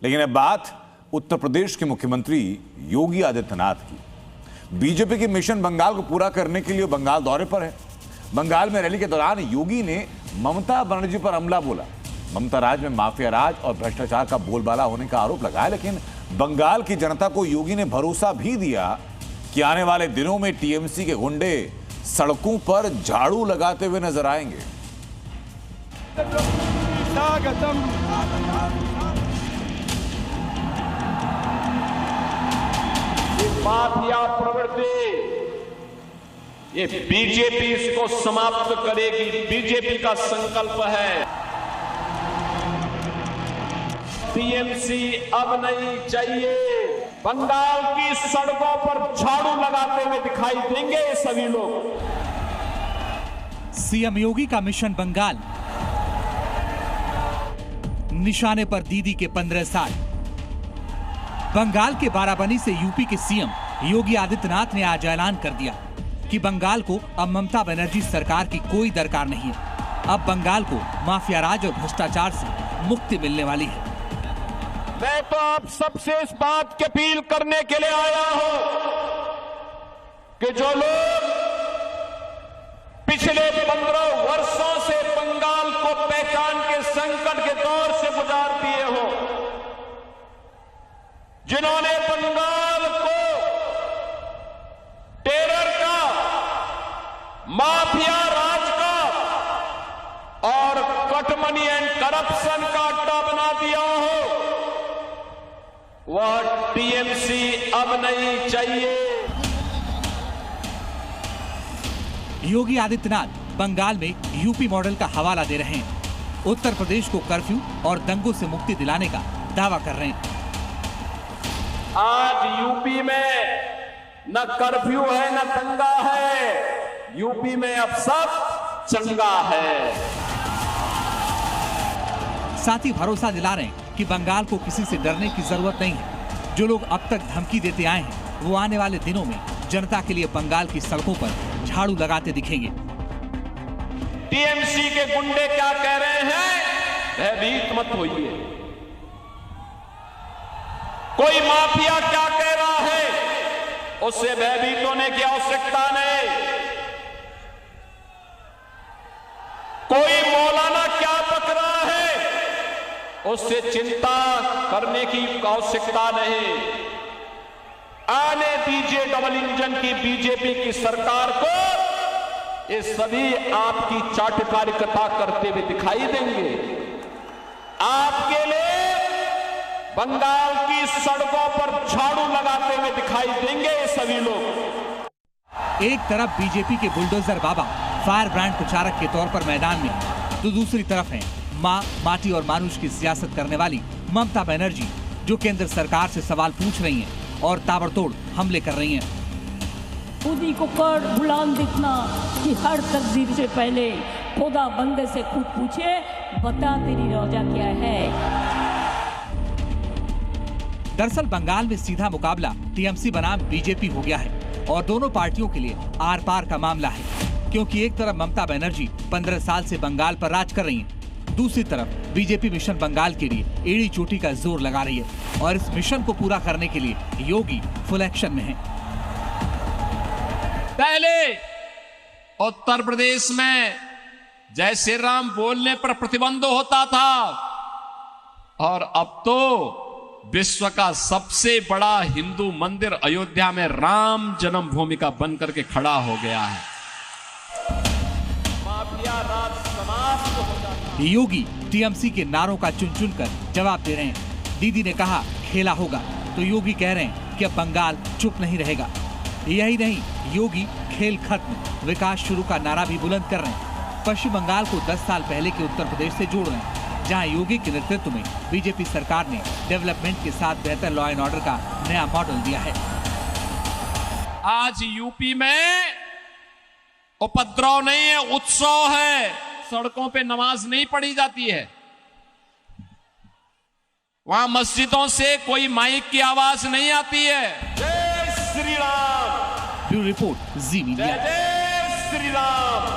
लेकिन अब बात उत्तर प्रदेश के मुख्यमंत्री योगी आदित्यनाथ की। बीजेपी की मिशन बंगाल को पूरा करने के लिए बंगाल दौरे पर है। बंगाल में रैली के दौरान योगी ने ममता बनर्जी पर हमला बोला। ममता राज में माफिया राज और भ्रष्टाचार का बोलबाला होने का आरोप लगाया, लेकिन बंगाल की जनता को योगी ने भरोसा भी दिया कि आने वाले दिनों में टीएमसी के गुंडे सड़कों पर झाड़ू लगाते हुए नजर आएंगे। माफिया प्रवृत्ति, ये बीजेपी इसको समाप्त करेगी। बीजेपी का संकल्प है। टीएमसी अब नहीं चाहिए। बंगाल की सड़कों पर झाड़ू लगाते हुए दिखाई देंगे ये सभी लोग। सीएम योगी का मिशन बंगाल, निशाने पर दीदी के 15 साल। बंगाल के बाराबनी से यूपी के सीएम योगी आदित्यनाथ ने आज ऐलान कर दिया कि बंगाल को अब ममता बनर्जी सरकार की कोई दरकार नहीं है। अब बंगाल को माफिया राज और भ्रष्टाचार से मुक्ति मिलने वाली है। मैं तो आप सबसे इस बात की अपील करने के लिए आया हूं कि जो लोग पिछले 15 वर्षों से बंगाल को पहचान के संकट के दौर से गुजार दिए हो, जिन्होंने बंगाल को टेरर का, माफिया राज का और कटमनी एंड करप्शन का अड्डा बना दिया हो, वह टीएमसी अब नहीं चाहिए। योगी आदित्यनाथ बंगाल में यूपी मॉडल का हवाला दे रहे हैं। उत्तर प्रदेश को कर्फ्यू और दंगों से मुक्ति दिलाने का दावा कर रहे हैं। आज यूपी में न कर्फ्यू है न दंगा है। यूपी में अब सब चंगा है। साथ ही भरोसा दिला रहे हैं कि बंगाल को किसी से डरने की जरूरत नहीं है। जो लोग अब तक धमकी देते आए हैं, वो आने वाले दिनों में जनता के लिए बंगाल की सड़कों पर झाड़ू लगाते दिखेंगे। टीएमसी के गुंडे क्या कह रहे हैं? भयभीत मत होइए। कोई माफिया क्या कह रहा है, उससे भयभीत होने की आवश्यकता नहीं। कोई मौलाना क्या बक रहा है, उससे चिंता करने की आवश्यकता नहीं। आने दीजिए डबल इंजन की बीजेपी की सरकार को। ये सभी आपकी चाटकारिता करते हुए दिखाई देंगे। आपके लिए बंगाल की सड़कों पर झाड़ू लगाते हुए दिखाई देंगे ये सभी लोग। एक तरफ बीजेपी के बुलडोजर बाबा फायर ब्रांड प्रचारक के तौर पर मैदान में, तो दूसरी तरफ है माँ, माटी और मानुष की सियासत करने वाली ममता बनर्जी, जो केंद्र सरकार से सवाल पूछ रही हैं और ताबड़तोड़ हमले कर रही हैं। खुदी को कर गुलाम दिखना कि हर तकदीर से पहले खुदा बंदे से खुद पूछे, बता तेरी रोजा क्या है। दरअसल बंगाल में सीधा मुकाबला टीएमसी बनाम बीजेपी हो गया है और दोनों पार्टियों के लिए आर पार का मामला है, क्योंकि एक तरफ ममता बनर्जी 15 साल से बंगाल पर राज कर रही हैं, दूसरी तरफ बीजेपी मिशन बंगाल के लिए एड़ी चोटी का जोर लगा रही है और इस मिशन को पूरा करने के लिए योगी फुल एक्शन में है। पहले उत्तर प्रदेश में जय श्री राम बोलने पर प्रतिबंध होता था और अब तो विश्व का सबसे बड़ा हिंदू मंदिर अयोध्या में राम जन्मभूमि का बनकर के खड़ा हो गया है। माफिया राज समाप्त हो जाता है। योगी टीएमसी के नारों का चुन चुन कर जवाब दे रहे हैं। दीदी ने कहा खेला होगा, तो योगी कह रहे हैं कि अब बंगाल चुप नहीं रहेगा। यही नहीं, योगी खेल खत्म विकास शुरू का नारा भी बुलंद कर रहे हैं। पश्चिम बंगाल को 10 साल पहले के उत्तर प्रदेश से जोड़ रहे हैं, जहां योगी के नेतृत्व में बीजेपी सरकार ने डेवलपमेंट के साथ बेहतर लॉ एंड ऑर्डर का नया मॉडल दिया है। आज यूपी में उपद्रव नहीं है, उत्सव है। सड़कों पे नमाज नहीं पढ़ी जाती है। वहां मस्जिदों से कोई माइक की आवाज नहीं आती है। जय श्री राम। ब्यूरो रिपोर्ट, जी मीडिया। जय श्री राम।